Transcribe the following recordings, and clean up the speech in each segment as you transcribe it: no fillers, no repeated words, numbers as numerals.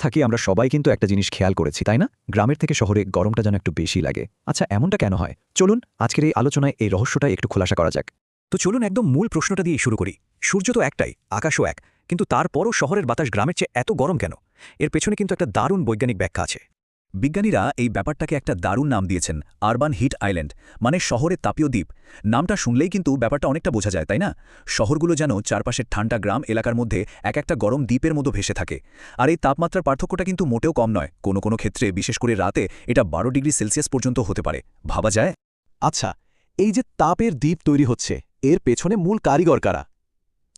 থাকি আমরা সবাই কিন্তু একটা জিনিস খেয়াল করেছি তাই না? গ্রামের থেকে শহরে গরমটা যেন একটু বেশি লাগে। আচ্ছা এমনটা কেন হয়? চলুন আজকের এই আলোচনায় এই রহস্যটা একটু খোলাসা করা যাক। তো চলুন একদম মূল প্রশ্নটা দিয়ে শুরু করি। সূর্য তো একটাই, আকাশও এক, কিন্তু তারপরও শহরের বাতাস গ্রামের চেয়ে এত গরম কেন? এর পেছনে কিন্তু একটা দারুণ বৈজ্ঞানিক ব্যাখ্যা আছে। বিজ্ঞানীরা এই ব্যাপারটাকে একটা দারুণ নাম দিয়েছেন, আরবান হিট আইল্যান্ড, মানে শহরের তাপীয় দ্বীপ। নামটা শুনলেই কিন্তু ব্যাপারটা অনেকটা বোঝা যায়, তাই না? শহরগুলো যেন চারপাশের ঠান্ডা গ্রাম এলাকার মধ্যে একটা গরম দ্বীপের মতো ভেসে থাকে। আর এই তাপমাত্রার পার্থক্যটা কিন্তু মোটেও কম নয়। কোনো কোনো ক্ষেত্রে, বিশেষ করে রাতে, এটা 12 ডিগ্রি সেলসিয়াস পর্যন্ত হতে পারে। ভাবা যায়? আচ্ছা, এই যে তাপের দ্বীপ তৈরি হচ্ছে, এর পেছনে মূল কারিগর কারা?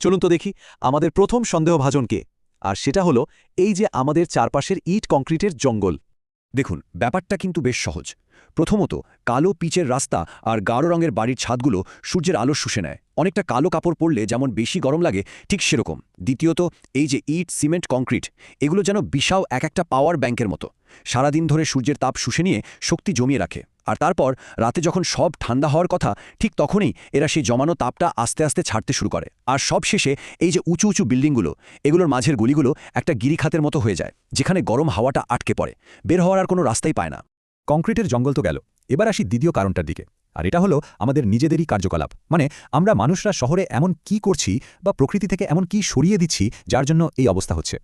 চলুন তো দেখি আমাদের প্রথম সন্দেহভাজন কে। আর সেটা হলো এই যে আমাদের চারপাশের ইট কংক্রিটের জঙ্গল। দেখুন, ব্যাপারটা কিন্তু বেশ সহজ। প্রথমত, কালো পিচের রাস্তা আর গাঢ় রঙের বাড়ির ছাদগুলো সূর্যের আলো শুষে নেয়। অনেকটা কালো কাপড় পরলে যেমন বেশি গরম লাগে, ঠিক সেরকম। দ্বিতীয়ত, এই যে ইট, সিমেন্ট, কংক্রিট, এগুলো যেন বিশাল একটা পাওয়ার ব্যাংকের মতো। সারাদিন ধরে সূর্যের তাপ শুষে নিয়ে শক্তি জমিয়ে রাখে। আর তারপর রাতে যখন সব ঠান্ডা হওয়ার কথা, ঠিক তখনই এরা সেই জমানো তাপটা আস্তে আস্তে ছাড়তে শুরু করে। আর সব শেষে এই যে উঁচু উঁচু বিল্ডিংগুলো, এগুলোর মাঝের গলিগুলো একটা গিরিখাতের মতো হয়ে যায়, যেখানে গরম হাওয়াটা আটকে পড়ে, বের হওয়ার আর কোনো রাস্তাই পায় না। কংক্রিটের জঙ্গল তো গেল, এবার আসি দ্বিতীয় কারণটার দিকে। আর এটা হলো আমাদের নিজেদেরই কার্যকলাপ। মানে আমরা মানুষরা শহরে এমন কি করছি বা প্রকৃতি থেকে এমন কি সরিয়ে দিচ্ছি যার জন্য এই অবস্থা হচ্ছে।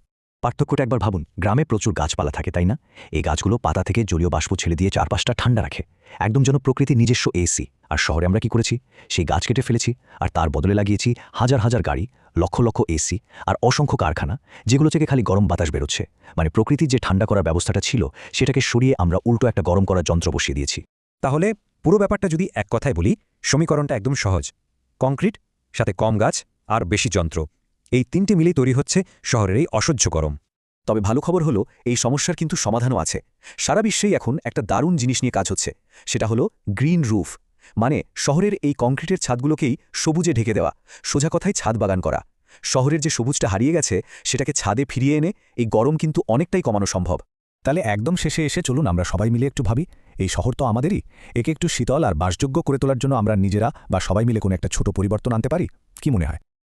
পার্থক্যটা একবার ভাবুন, গ্রামে প্রচুর গাছপালা থাকে তাই না? এই গাছগুলো পাতা থেকে জলীয় বাষ্প ছেড়ে দিয়ে চারপাশটা ঠান্ডা রাখে, একদম যেন প্রকৃতির নিজস্ব এসি। আর শহরে আমরা কি করেছি? সেই গাছ কেটে ফেলেছি আর তার বদলে লাগিয়েছি হাজার হাজার গাড়ি, লক্ষ লক্ষ এসি আর অসংখ্য কারখানা, যেগুলো থেকে খালি গরম বাতাস বেরোচ্ছে। মানে প্রকৃতির যে ঠান্ডা করার ব্যবস্থাটা ছিল, সেটাকে সরিয়ে আমরা উল্টো একটা গরম করার যন্ত্র বসিয়ে দিয়েছি। তাহলে পুরো ব্যাপারটা যদি এক কথায় বলি, সমীকরণটা একদম সহজ। কংক্রিট সাথে কম গাছ আর বেশি যন্ত্র, এই তিনটে মিলেই তৈরি হচ্ছে শহরের এই অসহ্য গরম। তবে ভালো খবর হলো, এই সমস্যার কিন্তু সমাধানও আছে। সারা বিশ্বেই এখন একটা দারুণ জিনিস নিয়ে কাজ হচ্ছে। সেটা হলো গ্রিন রুফ, মানে শহরের এই কংক্রিটের ছাদগুলোকেই সবুজে ঢেকে দেওয়া। সোজা কথায় ছাদ বাগান করা। শহরের যে সবুজটা হারিয়ে গেছে, সেটাকে ছাদে ফিরিয়ে এনে এই গরম কিন্তু অনেকটাই কমানো সম্ভব। তাহলে একদম শেষে এসে চলুন আমরা সবাই মিলে একটু ভাবি, এই শহর তো আমাদেরই, একে একটু শীতল আর বাসযোগ্য করে তোলার জন্য আমরা নিজেরা বা সবাই মিলে কোনো একটা ছোট পরিবর্তন আনতে পারি। কি মনে হয়?